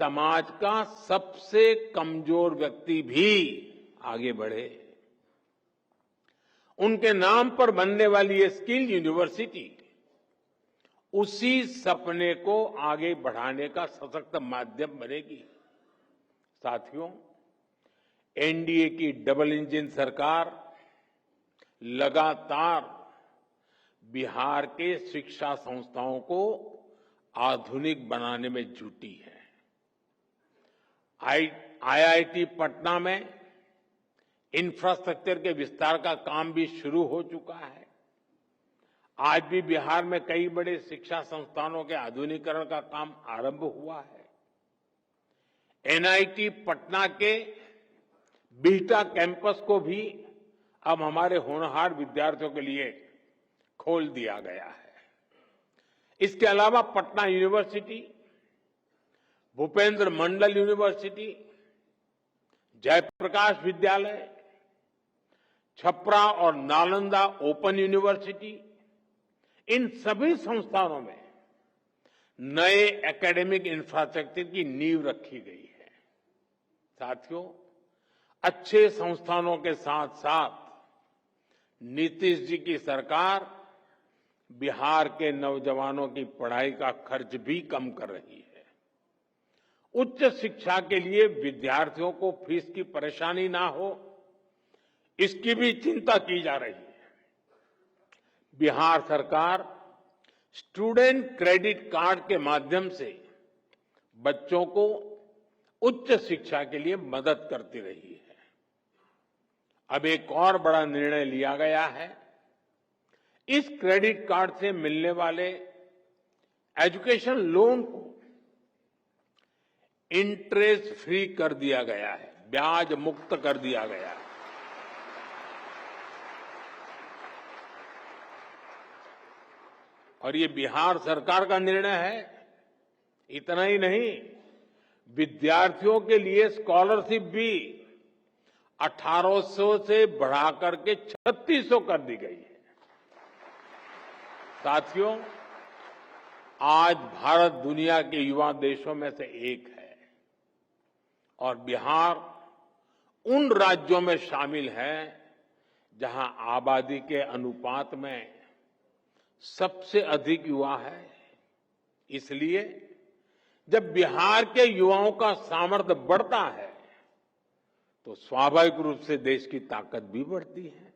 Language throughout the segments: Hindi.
समाज का सबसे कमजोर व्यक्ति भी आगे बढ़े। उनके नाम पर बनने वाली ये स्किल यूनिवर्सिटी उसी सपने को आगे बढ़ाने का सशक्त माध्यम बनेगी। साथियों, एनडीए की डबल इंजन सरकार लगातार बिहार के शिक्षा संस्थाओं को आधुनिक बनाने में जुटी है। आईआईटी पटना में इंफ्रास्ट्रक्चर के विस्तार का काम भी शुरू हो चुका है। आज भी बिहार में कई बड़े शिक्षा संस्थानों के आधुनिकीकरण का काम आरंभ हुआ है। एनआईटी पटना के बिहटा कैंपस को भी अब हमारे होनहार विद्यार्थियों के लिए खोल दिया गया है। इसके अलावा पटना यूनिवर्सिटी, भूपेंद्र मंडल यूनिवर्सिटी, जयप्रकाश विद्यालय, छपरा और नालंदा ओपन यूनिवर्सिटी, इन सभी संस्थानों में नए एकेडमिक इंफ्रास्ट्रक्चर की नींव रखी गई है। साथियों, अच्छे संस्थानों के साथ साथ नीतीश जी की सरकार बिहार के नौजवानों की पढ़ाई का खर्च भी कम कर रही है। उच्च शिक्षा के लिए विद्यार्थियों को फीस की परेशानी ना हो, इसकी भी चिंता की जा रही है। बिहार सरकार स्टूडेंट क्रेडिट कार्ड के माध्यम से बच्चों को उच्च शिक्षा के लिए मदद करती रही है। अब एक और बड़ा निर्णय लिया गया है। इस क्रेडिट कार्ड से मिलने वाले एजुकेशन लोन को इंटरेस्ट फ्री कर दिया गया है, ब्याज मुक्त कर दिया गया है। और ये बिहार सरकार का निर्णय है। इतना ही नहीं, विद्यार्थियों के लिए स्कॉलरशिप भी 1800 से बढ़ाकर के 3600 कर दी गई है। साथियों, आज भारत दुनिया के युवा देशों में से एक है और बिहार उन राज्यों में शामिल है जहां आबादी के अनुपात में सबसे अधिक युवा है। इसलिए जब बिहार के युवाओं का सामर्थ्य बढ़ता है तो स्वाभाविक रूप से देश की ताकत भी बढ़ती है।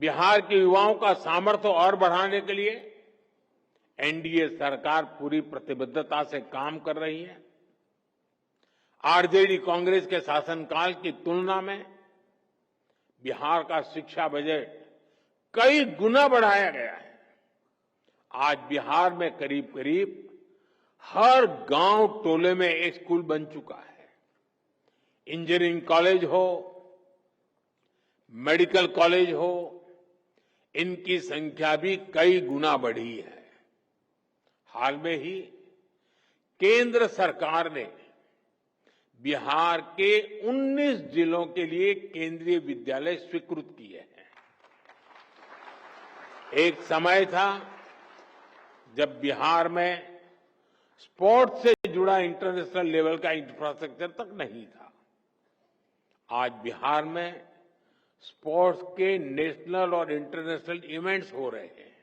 बिहार के युवाओं का सामर्थ्य और बढ़ाने के लिए एनडीए सरकार पूरी प्रतिबद्धता से काम कर रही है। आरजेडी कांग्रेस के शासनकाल की तुलना में बिहार का शिक्षा बजट कई गुना बढ़ाया गया है। आज बिहार में करीब करीब हर गांव टोले में एक स्कूल बन चुका है। इंजीनियरिंग कॉलेज हो, मेडिकल कॉलेज हो, इनकी संख्या भी कई गुना बढ़ी है। हाल में ही केंद्र सरकार ने बिहार के 19 जिलों के लिए केंद्रीय विद्यालय स्वीकृत किए हैं। एक समय था जब बिहार में स्पोर्ट्स से जुड़ा इंटरनेशनल लेवल का इंफ्रास्ट्रक्चर तक नहीं था। आज बिहार में स्पोर्ट्स के नेशनल और इंटरनेशनल इवेंट्स हो रहे हैं।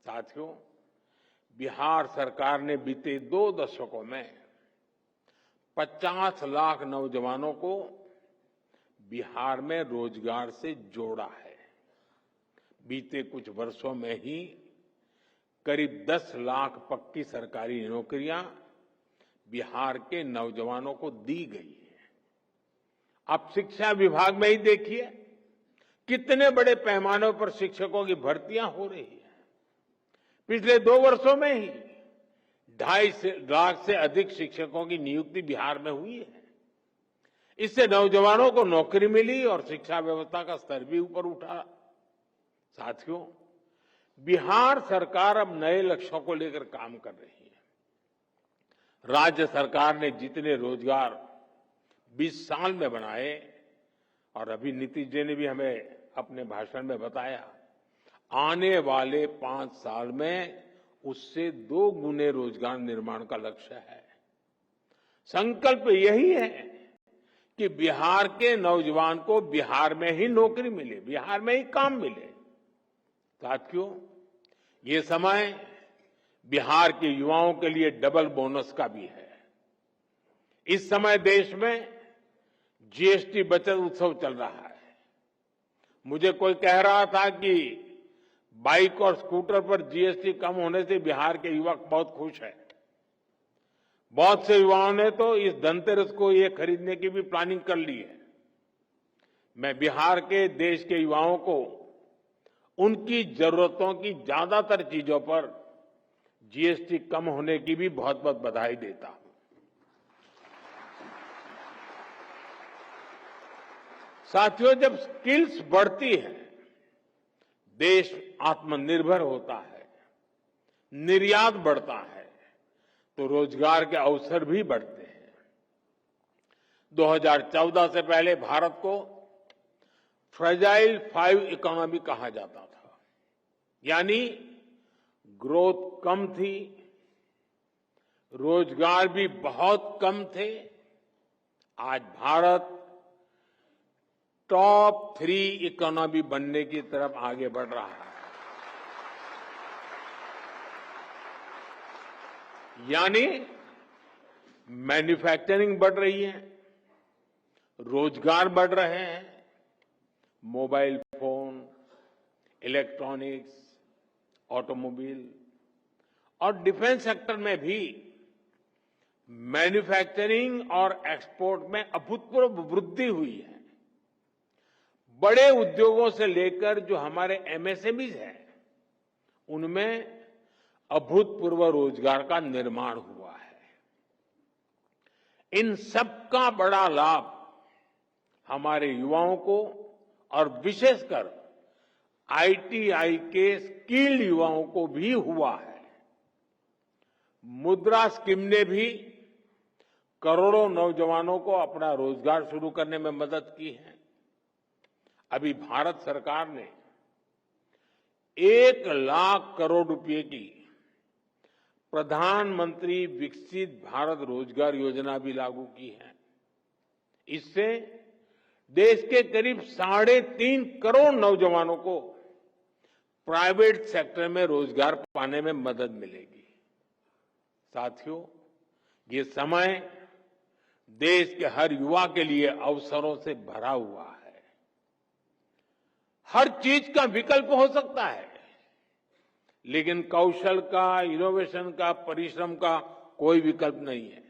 साथियों, बिहार सरकार ने बीते 2 दशकों में 50 लाख नौजवानों को बिहार में रोजगार से जोड़ा है। बीते कुछ वर्षों में ही करीब 10 लाख पक्की सरकारी नौकरियां बिहार के नौजवानों को दी गई है। आप शिक्षा विभाग में ही देखिए कितने बड़े पैमाने पर शिक्षकों की भर्तियां हो रही है। पिछले 2 वर्षों में ही 2.5 लाख से अधिक शिक्षकों की नियुक्ति बिहार में हुई है। इससे नौजवानों को नौकरी मिली और शिक्षा व्यवस्था का स्तर भी ऊपर उठा। साथियों, बिहार सरकार अब नए लक्ष्यों को लेकर काम कर रही है। राज्य सरकार ने जितने रोजगार 20 साल में बनाए, और अभी नीतीश जी ने भी हमें अपने भाषण में बताया, आने वाले 5 साल में उससे 2 गुने रोजगार निर्माण का लक्ष्य है। संकल्प यही है कि बिहार के नौजवान को बिहार में ही नौकरी मिले, बिहार में ही काम मिले। साथियों, ये समय बिहार के युवाओं के लिए डबल बोनस का भी है। इस समय देश में जीएसटी बचत उत्सव चल रहा है। मुझे कोई कह रहा था कि बाइक और स्कूटर पर जीएसटी कम होने से बिहार के युवा बहुत खुश हैं। बहुत से युवाओं ने तो इस धनतेरस को ये खरीदने की भी प्लानिंग कर ली है। मैं बिहार के देश के युवाओं को उनकी जरूरतों की ज्यादातर चीजों पर जीएसटी कम होने की भी बहुत बहुत बधाई देता हूं। साथियों, जब स्किल्स बढ़ती है, देश आत्मनिर्भर होता है, निर्यात बढ़ता है, तो रोजगार के अवसर भी बढ़ते हैं। 2014 से पहले भारत को फ्रेजाइल 5 इकोनॉमी कहा जाता था, यानी ग्रोथ कम थी, रोजगार भी बहुत कम थे। आज भारत टॉप 3 इकोनॉमी बनने की तरफ आगे बढ़ रहा है। यानी मैन्युफैक्चरिंग बढ़ रही है, रोजगार बढ़ रहे हैं, मोबाइल फोन, इलेक्ट्रॉनिक्स, ऑटोमोबाइल और डिफेंस सेक्टर में भी मैन्युफैक्चरिंग और एक्सपोर्ट में अभूतपूर्व वृद्धि हुई है। बड़े उद्योगों से लेकर जो हमारे एमएसएमईज हैं, उनमें अभूतपूर्व रोजगार का निर्माण हुआ है। इन सबका बड़ा लाभ हमारे युवाओं को और विशेषकर आईटीआई के स्किल्ड युवाओं को भी हुआ है। मुद्रा स्कीम ने भी करोड़ों नौजवानों को अपना रोजगार शुरू करने में मदद की है। अभी भारत सरकार ने 1 लाख करोड़ रुपए की प्रधानमंत्री विकसित भारत रोजगार योजना भी लागू की है। इससे देश के करीब 3.5 करोड़ नौजवानों को प्राइवेट सेक्टर में रोजगार पाने में मदद मिलेगी। साथियों, ये समय देश के हर युवा के लिए अवसरों से भरा हुआ है। हर चीज का विकल्प हो सकता है, लेकिन कौशल का, इनोवेशन का, परिश्रम का कोई विकल्प नहीं है।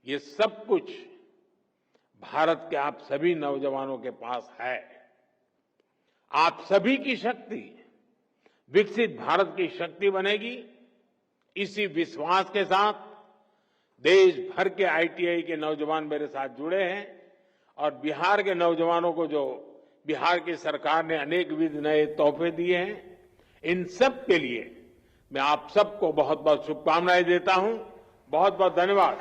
ये सब कुछ भारत के आप सभी नौजवानों के पास है। आप सभी की शक्ति विकसित भारत की शक्ति बनेगी। इसी विश्वास के साथ देश भर के आईटीआई के नौजवान मेरे साथ जुड़े हैं और बिहार के नौजवानों को जो बिहार की सरकार ने अनेकविध नए तोहफे दिए हैं, इन सब के लिए मैं आप सबको बहुत बहुत शुभकामनाएं देता हूं। बहुत बहुत धन्यवाद।